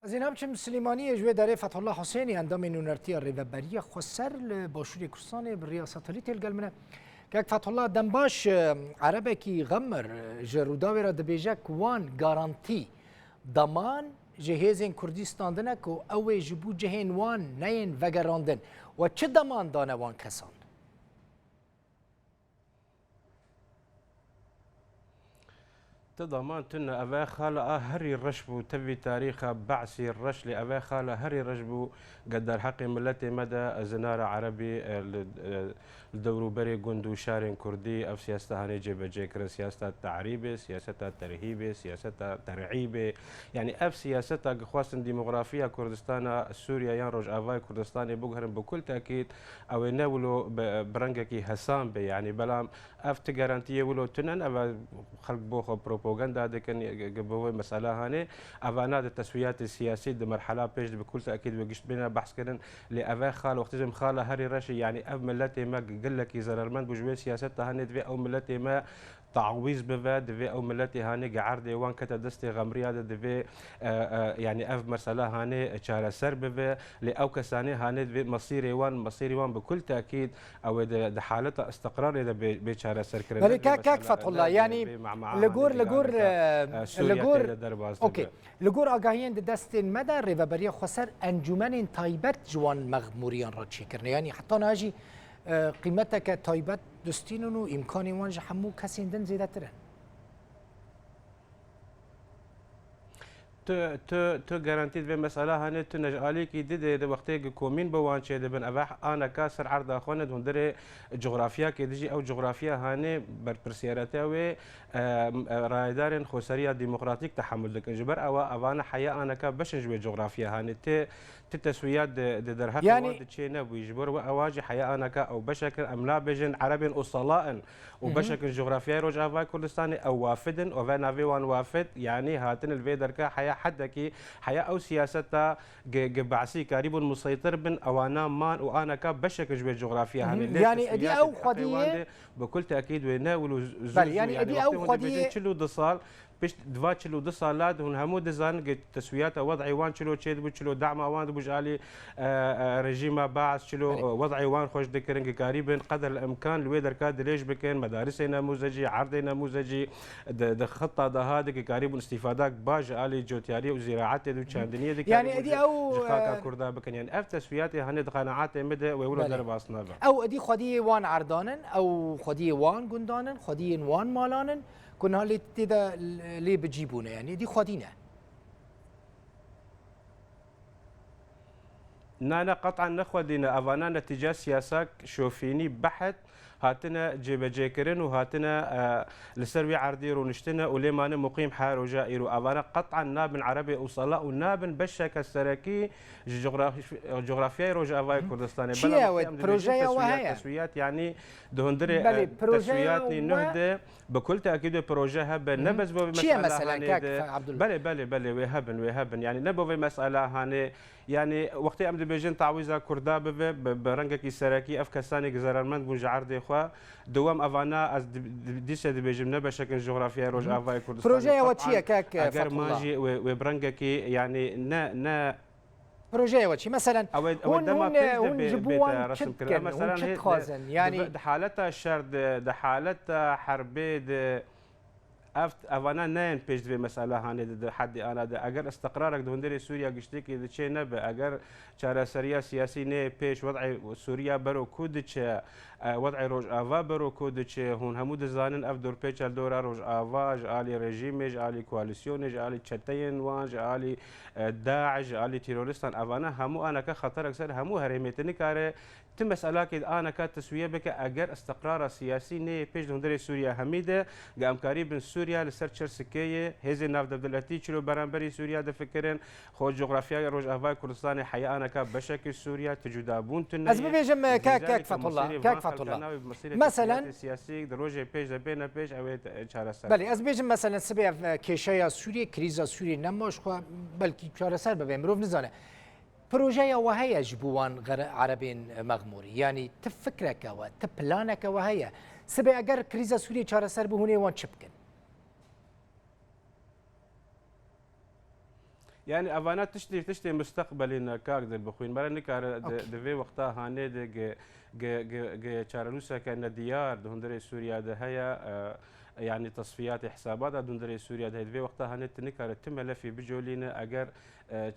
زینب چم سلیمانی جوی داره فتح الله حسینی اندام نونرتی ریوبری خسر باشوری کردستان بریاستالی تلگل منه که فتح الله دنباش عربه کی غمر جروداوی را دبیجک وان گارانتی دمان جهازین کردستان دنه که اوی جبو جهین وان نین وگراندن و چه دمان دانه وان کسان؟ تضمان تنا أبا خالة هري الرشبو تبي تاريخ بعسي الرش لأبا خالة هري رشبو قدر حقي ملتي مدى زنارة عربي الدورو بري قندو شارين كردي أف سياسة هاني جيبا جيكرا سياسة تعريبي سياسة ترهيبي سياسة ترعيبي يعني أف سياسة خواصن ديموغرافية كردستان سوريا ينرج أفاي كردستاني بقهرن بكل تأكيد أو يناولوا برنجكي هسام بي يعني بلام أف تجارانتيه ولو تنن أبا خلق بوخو بروباغندا دكن قبوي مسألة هاني أفانات التسويات السياسية دي مرحلة بيج بكل تأكيد وقشت بينا بحث كرن لأفا خال وقتزم خالة هري رشي يعني أف ملتي ما قل لك زررمن بجوي سياستها هاني دفي أو ملتي ما تعويض بفا دفي او ملتي هاني قعر ديوان كتا دستي غمريا دفي يعني اف مسألة هاني شارع سر بفا لأو كساني هاني دفي مصيري وان بكل تأكيد او ده حالة استقرار اذا بشارع سر كرنا بل كاك فتح الله يعني لغور اوكي لغور اگاهين دستين مدى ريفابريا خسر انجمن تايبت جوان مغموريان را تشكرنا يعني حتى ناجي قيمتك تايبت دستينون و امكاني وانج حمو كسين دن زيادة ترن تو جارانتيد في مسألة هاني تو نجالي كي دي وقتي كومين بوان شيء دبن أباح أنا كاسر عرض أخونا دون دري جغرافيا كي ديجي أو جغرافيا هاني برسيارته و رايدارن خسرية ديمقراطيك تحمل لك جبر أو أبانا حياة أنا كبش جوي جغرافيا هاني تتسويات درها يعني تشينا ويجبر وأواجه حياة أنا أو بشكل أملا بجن عربي أصلاء وبشكل جغرافيا رجع في كردستاني أو وافدن وفانا في وان وافد يعني هاتن الفيدر كحياة حدكي حياة أو سياسة بعسي قريب مسيطر بن أوانا مان وأنا كبشكل جوي جغرافيا يعني دي أو قضية بكل تأكيد ويناولوا يعني دي أو قضية تشلو دصال بيش دفا تشلو دصالات هون همو دزان تسويات وضعي وان تشلو تشيد بتشلو دعم وان بوجالي رجيم باعث تشلو وضعي وان خوش ذكرن قريبا قدر الامكان الويدر كاد ليش بكين مدارس نموذجي عرض نموذجي د خطه ده هذا قريب استفادات باج الي جوتياري وزراعات دو تشاندنيه يعني دي او جخاكا كردا بكن يعني اف تسويات هني قناعات مدى ويولو درب اصنافا او دي خدي وان عرضانن او خدي وان قندانن خدي وان مالانن كنا اللي تدا اللي بتجيبونه يعني دي خدينا نانا قطعا نخودينا افانا نتيجه سياسات شوفيني بحث هاتنا جيب جيكرن وهاتنا لسروي عردير ونشتنا وليمان مقيم حار وجائر وافانا قطعا نابن عربي وصلاء ونابن بشك السراكي جغرافيا روجا افاي كردستاني بلا بروجيا وهي تسويات يعني دهندري تسويات نهدى بكل تاكيد بروجي هب نبز مثلا كاك عبد الله بلي وهبن يعني نبو في مساله هاني يعني وقت امد بيجن تعويضه كردا برنجك سراكي افكاساني جزرمند بوجعردي خو دوام افانا از ديش بيجم نبشكل جغرافيا روج افاي كردستان بروجي واتشي كاك اگر ماجي وبرنجك يعني نا بروجي واتشي مثلا هون جبوان كتكن مثلا خازن يعني حالتها الشرد ده حالتها حربي ده افانا نين بيج في مساله هاني حد انا اگر استقرارك دهندري سوريا قشتك اذا شيء نبى اگر شارع سريا سياسي ني بيش وضع سوريا برو كودش وضع روج افا برو كودش هون همود زانن اف دور بيش دور روج افا جالي ريجيم جالي كواليسيون جالي تشتين وان جالي داعش جالي تيرورستان افانا همو انا كخطر اكثر همو هرميتني كاره تم مسألة كده أنا كتسوية بك أجر استقرار سياسي ني بيش دهندري سوريا حميدة قام قريب سوريا لسرتشر سكية هذه نافذ دلتي شلو برانبري سوريا دفكرن خو جغرافيا روج أفاي كردستان حياة أنا كبشكل سوريا تجودابون تنا أسباب يجمع كاك فتح الله كاك فتح الله مثلا سياسي دروج بيش دبنا بيش أو شارسر بله أسباب يجمع مثلا سبب كيشيا سوريا كريزا سوريا نماش خو بلكي شارسر ببيمروف نزانه بروجيا وهي جبوان عربين مغموري يعني تفكرك وتبلانك وهي سبي اگر كريزا سوريا چاره سر بهونه وان چبكن يعني افانات تشتي مستقبلنا كاك دل بخوين مرة نكار دفي وقتها هاني دي تشارلوسا كان ديار دهندري سوريا ده هيا يعني تصفيات حسابات دهندري سوريا ده دفي وقتها هاني تنكار تم في بجولينا اگر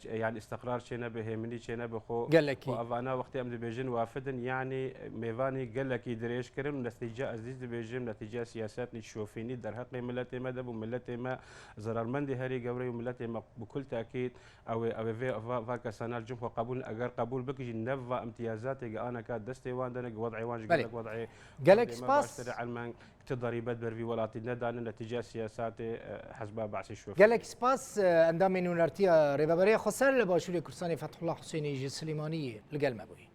يعني استقرار شينا بهمني شينا بخو قال لك وافانا وقت ام بيجن وافدن يعني ميفاني قال لك دريش كرم نتيجه ازيز بيجم نتيجه سياسات نشوفيني در حق ملتي ما دب وملتي ما زرارمندي هري قوري وملتي ما بكل تاكيد او في فاكا سنال جمهور قبول اگر قبول بك نفا امتيازات انا كاد دستي واندنك وضعي وانج قال لك وضعي قال لك سباس علمان تضريبات برفي ولاتي ندان نتيجه سياسات حسب بعث الشوف قال لك سباس اندام نونرتي ريبابري خسر لباشور كردستان فتح الله حسيني جي سليماني لقلمه بوي